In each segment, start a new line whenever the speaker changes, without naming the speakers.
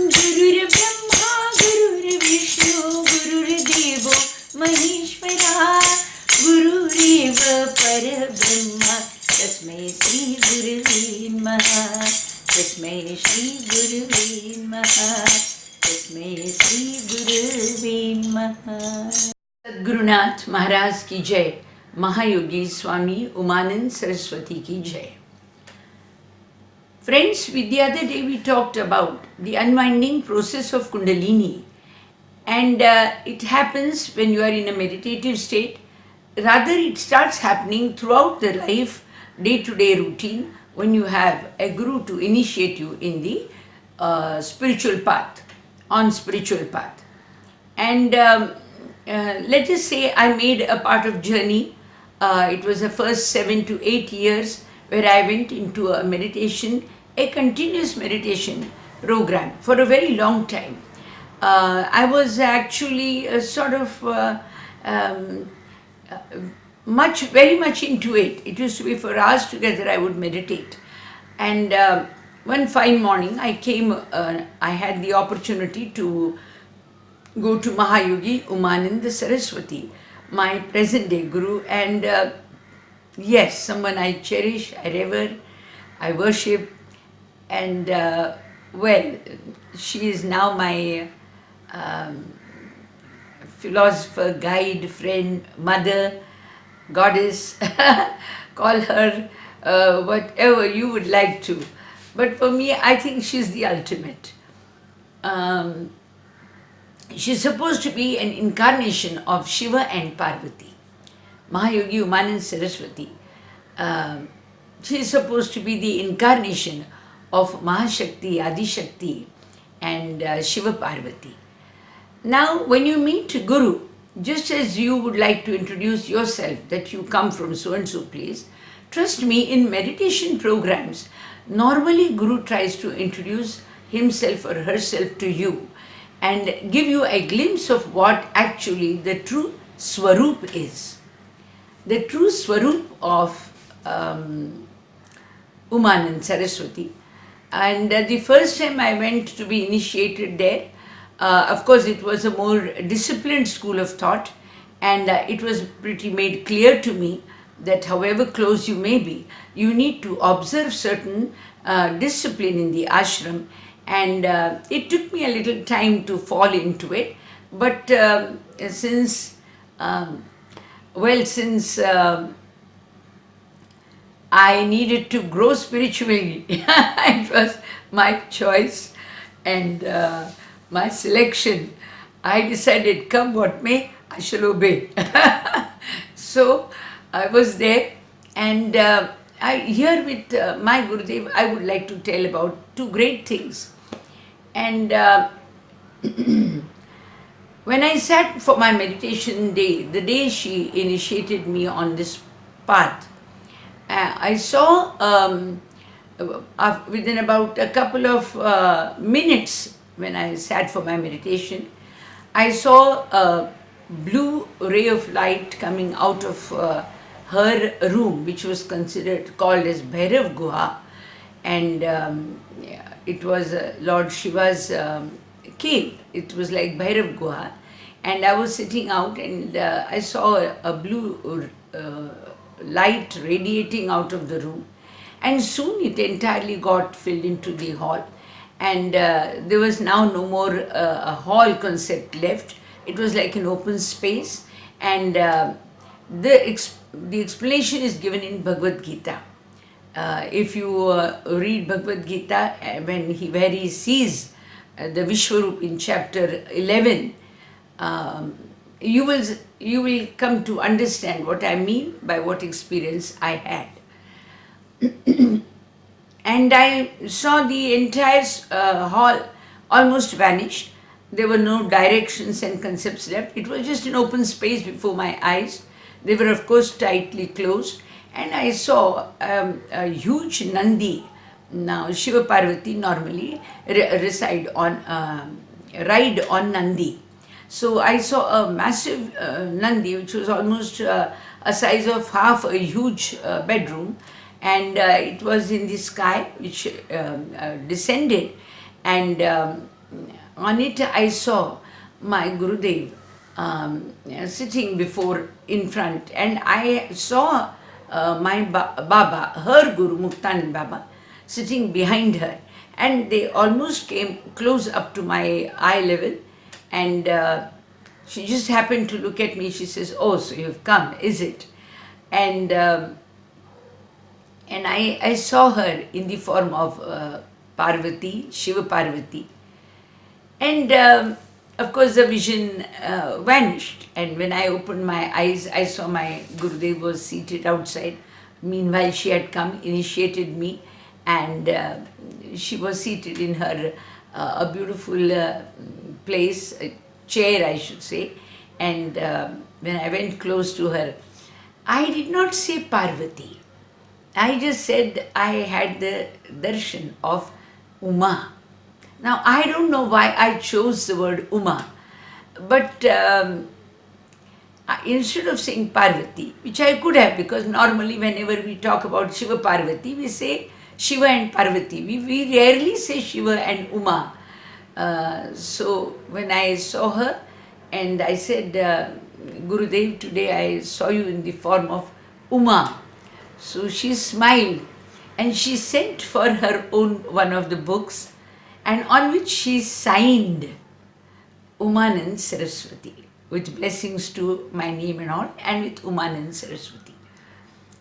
गुरुर्ब्रह्मा गुरुर्विष्णु गुरुर्देवो महेश्वरा गुरुरेव परब्रह्मा तस्मै श्री गुरुवे नमः तस्मै श्री गुरुवे नमः तस्मै श्री गुरुवे नमः। सद्गुरुनाथ महाराज की जय। महायोगी स्वामी उमानंद सरस्वती की जय। Friends, the other day we talked about the unwinding process of Kundalini, and it happens when you are in a meditative state. Rather, it starts happening throughout the life, day-to-day routine, when you have a guru to initiate you in the spiritual path, on spiritual path. And let us say I made a part of journey. It was the first 7 to 8 years where I went into a meditation, a continuous meditation program for a very long time. I was actually very much into it. It used to be for hours together I would meditate. And one fine morning I had the opportunity to go to Mahayogi Umananda Saraswati, my present day guru, and yes, someone I cherish, I revere, I worship, and well, she is now my philosopher, guide, friend, mother, goddess, call her whatever you would like to. But for me, I think she's the ultimate. She's supposed to be an incarnation of Shiva and Parvati. Mahayogi Umanand Saraswati. She is supposed to be the incarnation of Mahashakti, Adishakti, and Shiva Parvati. Now, when you meet Guru, just as you would like to introduce yourself that you come from so-and-so place, trust me, in meditation programs, normally Guru tries to introduce himself or herself to you and give you a glimpse of what actually the true Swarup is. The true Swarup of Umanand Saraswati. And the first time I went to be initiated there, of course it was a more disciplined school of thought, and it was pretty made clear to me that however close you may be, you need to observe certain discipline in the ashram, and it took me a little time to fall into it, but since I needed to grow spiritually, it was my choice and my selection. I decided, come what may, I shall obey. So I was there, and here with my Gurudev, I would like to tell about two great things. And when I sat for my meditation day, the day she initiated me on this path, I saw within about a couple of minutes when I sat for my meditation, I saw a blue ray of light coming out of her room, which was called as Bhairav Guha, and it was Lord Shiva's cave. It was like Bhairav Guha, and I was sitting out, and I saw a blue light radiating out of the room, and soon it entirely got filled into the hall, and there was now no more a hall concept left. It was like an open space, and the explanation is given in Bhagavad Gita. If you read Bhagavad Gita, where he sees the Vishwarup in chapter 11, you will come to understand what I mean by what experience I had. And I saw the entire hall almost vanish. There were no directions and concepts left. It was just an open space before my eyes. They were of course tightly closed, and I saw a huge Nandi. Now Shiva Parvati normally ride on Nandi. So I saw a massive Nandi, which was almost a size of half a huge bedroom, and it was in the sky, which descended, and on it I saw my Gurudev sitting before in front, and I saw my Baba, her Guru Muktanand Baba, sitting behind her, and they almost came close up to my eye level, and she just happened to look at me. She says, "Oh, so you've come, is it?" And I saw her in the form of Parvati, Shiva Parvati. And of course, the vision vanished. And when I opened my eyes, I saw my Gurudev was seated outside. Meanwhile, she had come, initiated me, and she was seated in her a beautiful place, a chair, I should say. And when I went close to her, I did not say Parvati. I just said I had the darshan of Uma. Now, I don't know why I chose the word Uma, but instead of saying Parvati, which I could have, because normally whenever we talk about Shiva Parvati, we say Shiva and Parvati. We rarely say Shiva and Uma. So when I saw her and I said, Gurudev, today I saw you in the form of Uma. So she smiled and she sent for her own one of the books, and on which she signed Umanand Saraswati, with blessings to my name and all, and with Umanand Saraswati.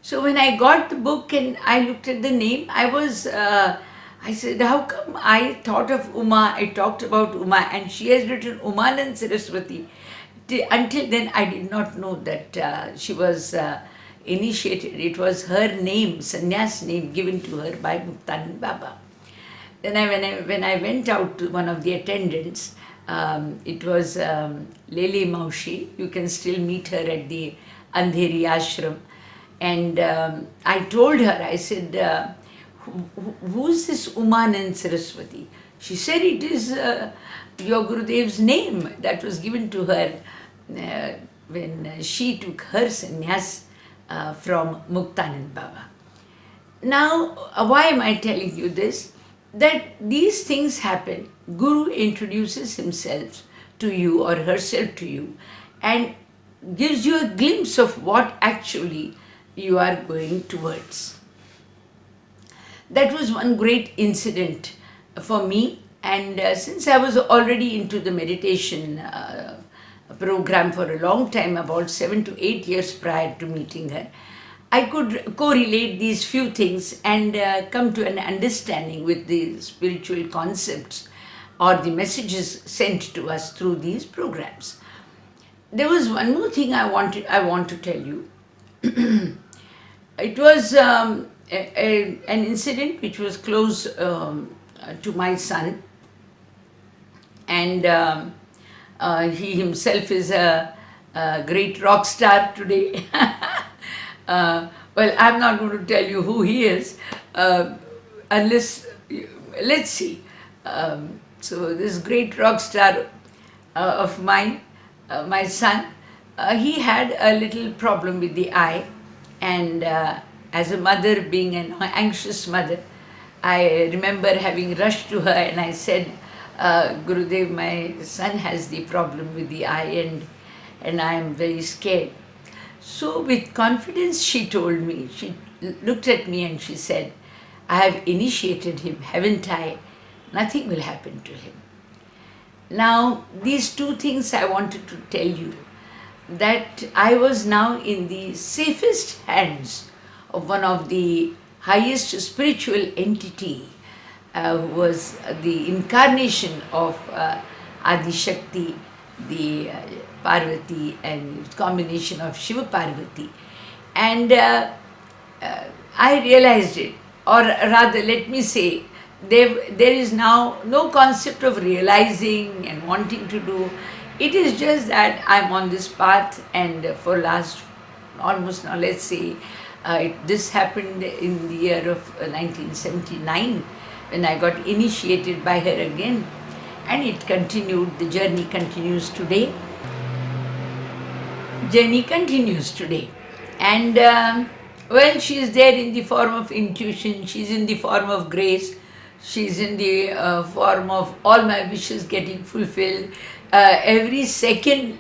So when I got the book and I looked at the name, I said, how come I thought of Uma, I talked about Uma, and she has written Umanand Saraswati. Until then, I did not know that she was initiated. It was her name, sannyas name, given to her by Muktanand Baba. Then when I went out to one of the attendants, it was Lele Maushi. You can still meet her at the Andheri ashram. And I told her, I said, who's this Umanand Saraswati? She said, it is your Gurudev's name that was given to her when she took her sannyas from Muktanand Baba. Now, why am I telling you this? That these things happen. Guru introduces himself to you or herself to you and gives you a glimpse of what actually you are going towards. That was one great incident for me, and since I was already into the meditation program for a long time, about 7 to 8 years prior to meeting her, I could correlate these few things and come to an understanding with the spiritual concepts or the messages sent to us through these programs. There was one more thing I want to tell you. It was an incident which was close to my son, and he himself is a great rock star today. Well, I'm not going to tell you who he is, unless, let's see. So this great rock star of mine, my son, he had a little problem with the eye, and as a mother, being an anxious mother, I remember having rushed to her and I said, Gurudev, my son has the problem with the eye, and I am very scared. So with confidence she told me, she looked at me and she said, I have initiated him, haven't I? Nothing will happen to him. Now, these two things I wanted to tell you, that I was now in the safest hands of one of the highest spiritual entity, who was the incarnation of Adi Shakti, the Parvati, and combination of Shiva Parvati. And I realized it, or rather let me say, there is now no concept of realizing and wanting to do. It is just that I'm on this path, and for last almost now, let's say, this happened in the year of 1979 when I got initiated by her again, and it continued, the journey continues today. And well, she is there in the form of intuition, she is in the form of grace. She's in the form of all my wishes getting fulfilled every second.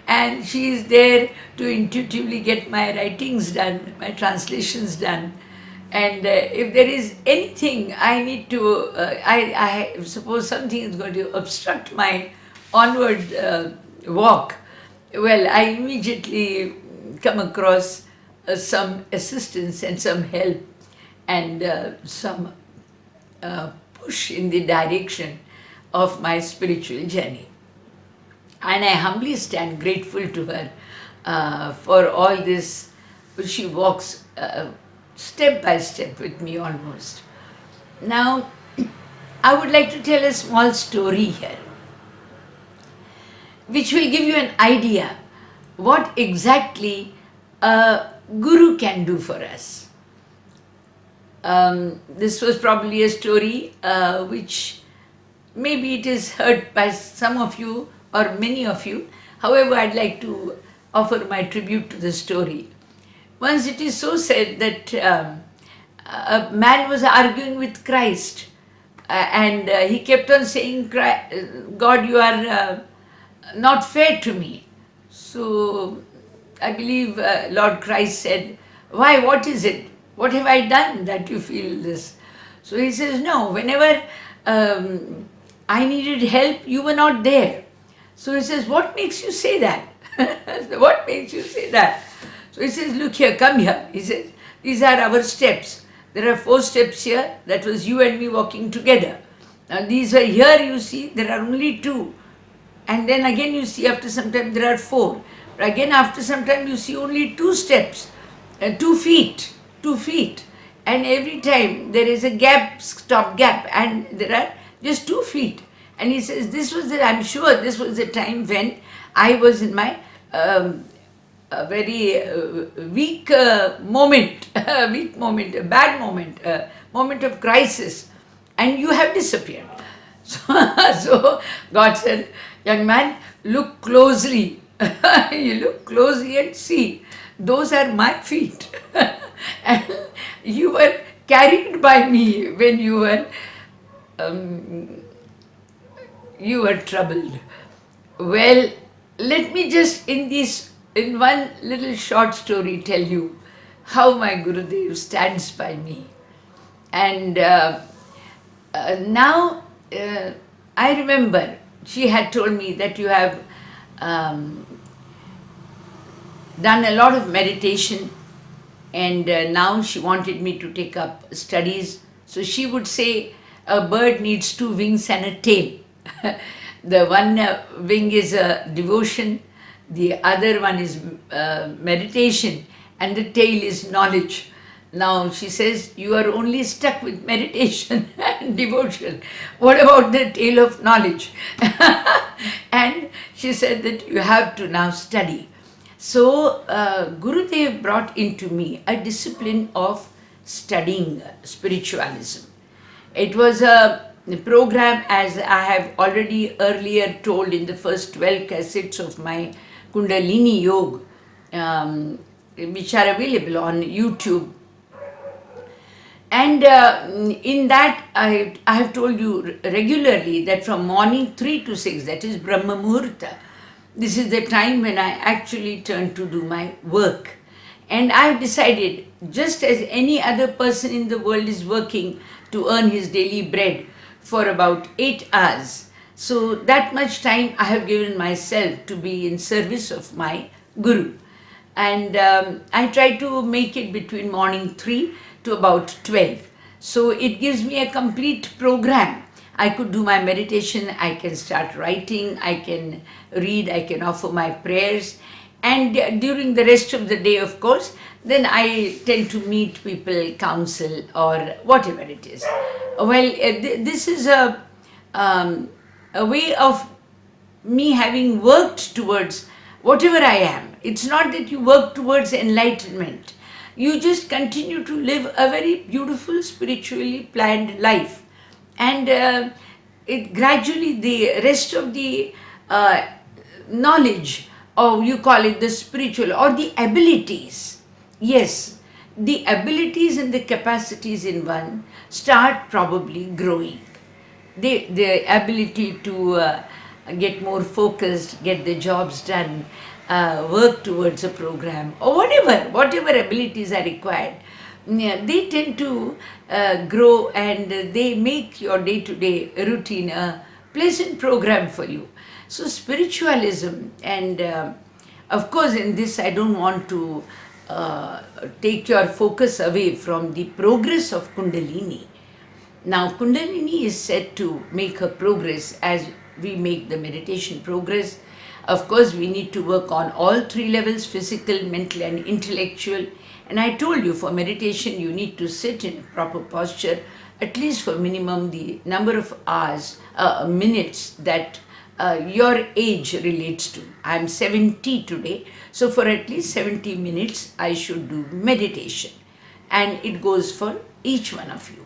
And she is there to intuitively get my writings done, my translations done. And if there is anything I need to, I suppose something is going to obstruct my onward walk, well, I immediately come across some assistance and some help and some push in the direction of my spiritual journey. And I humbly stand grateful to her for all this. She walks step by step with me almost. Now, I would like to tell a small story here, which will give you an idea what exactly a guru can do for us. This was probably a story which maybe it is heard by some of you or many of you. However, I'd like to offer my tribute to the story. Once it is so said that a man was arguing with Christ and he kept on saying, God, you are not fair to me. So I believe Lord Christ said, why, what is it? What have I done that you feel this? So he says, no, whenever I needed help, you were not there. So he says, what makes you say that? What makes you say that? So he says, look here, come here. He says, these are our steps. There are 4 steps here. That was you and me walking together. Now these are here, you see, there are only 2. And then again you see after some time there are 4. But again after some time you see only 2 steps, 2 feet. 2 feet, and every time there is a gap, stop gap, and there are just 2 feet. And he says, this was I'm sure this was the time when I was in my a very weak moment, a bad moment, a moment of crisis, and you have disappeared. So God said, young man, look closely. You look closely and see, those are my feet. And you were carried by me when you were troubled. Well, let me just in one little short story tell you how my Gurudev stands by me. And now I remember she had told me that you have done a lot of meditation, and now she wanted me to take up studies. So she would say a bird needs 2 wings and a tail. The one wing is devotion, the other one is meditation, and the tail is knowledge. Now she says, you are only stuck with meditation and devotion. What about the tail of knowledge? And she said that you have to now study. So Gurudev brought into me a discipline of studying spiritualism. It was a program, as I have already earlier told in the first 12 cassettes of my Kundalini Yoga, which are available on YouTube. And in that, I have told you regularly that from morning 3 to 6, that is Brahma Muhurta, this is the time when I actually turn to do my work. And I've decided, just as any other person in the world is working to earn his daily bread for about 8 hours, so that much time I have given myself to be in service of my Guru. And I try to make it between morning 3 to about 12. So it gives me a complete program. I could do my meditation, I can start writing, I can read, I can offer my prayers. And during the rest of the day, of course, then I tend to meet people, counsel, or whatever it is. Well, this is a way of me having worked towards whatever I am. It's not that you work towards enlightenment. You just continue to live a very beautiful, spiritually planned life. And it gradually, the rest of the knowledge, or you call it the spiritual, or the abilities, yes, the abilities and the capacities in one start probably growing. The ability to get more focused, get the jobs done, work towards a program, or whatever abilities are required, yeah, they tend to grow, and they make your day-to-day routine a pleasant program for you. So spiritualism, and of course in this I don't want to take your focus away from the progress of Kundalini. Now, Kundalini is said to make her progress as we make the meditation progress. Of course, we need to work on all three levels: physical, mental, and intellectual. And I told you, for meditation, you need to sit in a proper posture, at least for minimum the number of hours, minutes that your age relates to. I'm 70 today, so for at least 70 minutes, I should do meditation. And it goes for each one of you.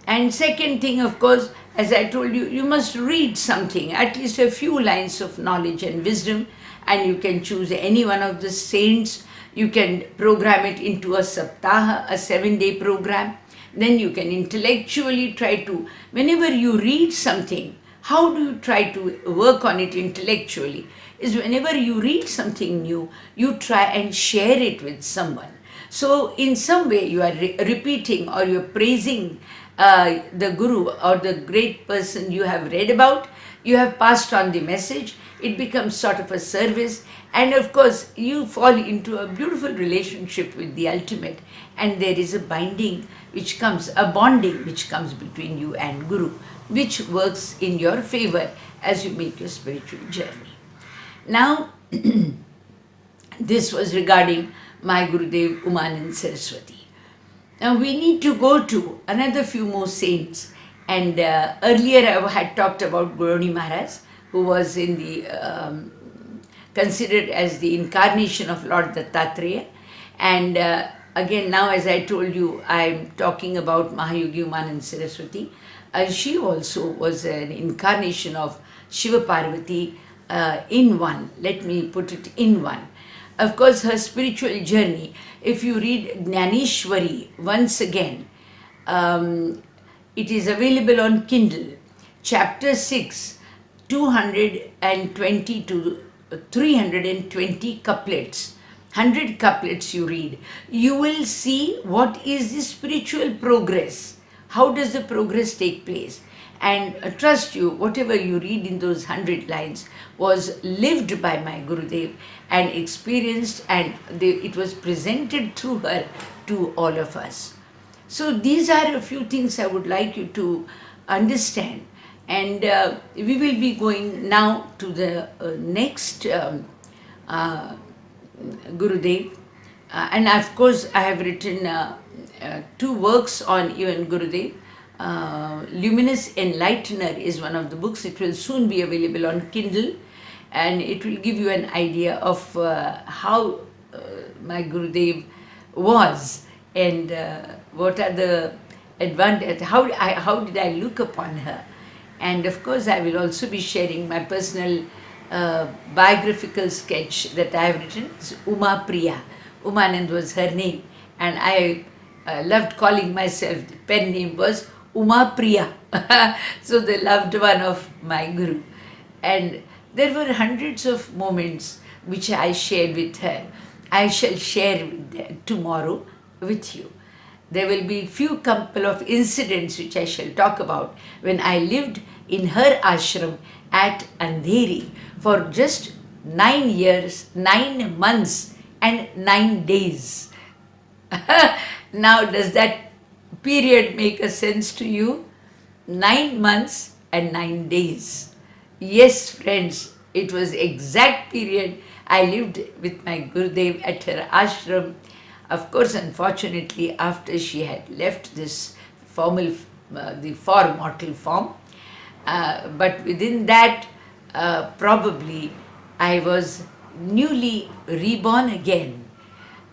And second thing, of course, as I told you, you must read something, at least a few lines of knowledge and wisdom, and you can choose any one of the saints. You can program it into a saptaha, a 7-day program. Then you can intellectually try to, whenever you read something, how do you try to work on it intellectually? Is whenever you read something new, you try and share it with someone. So in some way you are repeating, or you're praising the Guru or the great person you have read about. You have passed on the message. It becomes sort of a service, and of course you fall into a beautiful relationship with the ultimate, and there is a binding which comes, a bonding which comes between you and Guru, which works in your favor as you make your spiritual journey. Now, this was regarding my Gurudev Umanand Saraswati. Now we need to go to another few more saints, and earlier I had talked about Gaurani Maharaj, who was in the considered as the incarnation of Lord Dattatreya, and again now, as I told you, I'm talking about Mahayogi Umanand Saraswati. She also was an incarnation of Shiva Parvati in one. Let me put it in one. Of course, her spiritual journey, if you read Jnaneshwari once again, it is available on Kindle. Chapter 6, 220 to 320 couplets. 100 couplets you read. You will see what is the spiritual progress. How does the progress take place? And trust you, whatever you read in those 100 lines was lived by my Gurudev and experienced, and it was presented through her to all of us. So these are a few things I would like you to understand. And we will be going now to the next Gurudev. And of course, I have written 2 works on even Gurudev. Luminous Enlightener is one of the books. It will soon be available on Kindle, and it will give you an idea of how my Gurudev was, and what are the advantages, how did I look upon her. And of course I will also be sharing my personal biographical sketch that I have written. It's Uma Priya. Umanand was her name, and I loved calling myself, the pen name was Uma Priya, so the loved one of my Guru. And there were hundreds of moments which I shared with her. I shall share tomorrow with you. There will be few couple of incidents which I shall talk about when I lived in her ashram at Andheri for just 9 years, 9 months and 9 days. Now, does that period make a sense to you? 9 months and 9 days. Yes, friends, it was exact period I lived with my Gurudev at her ashram. Of course, unfortunately, after she had left this formal, the mortal form, but within that, probably I was newly reborn again.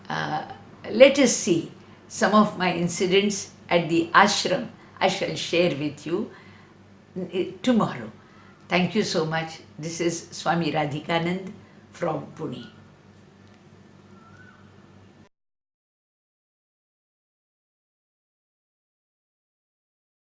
Let us see some of my incidents at the ashram. I shall share with you tomorrow. Thank you so much. This is Swami Radhikanand from Pune.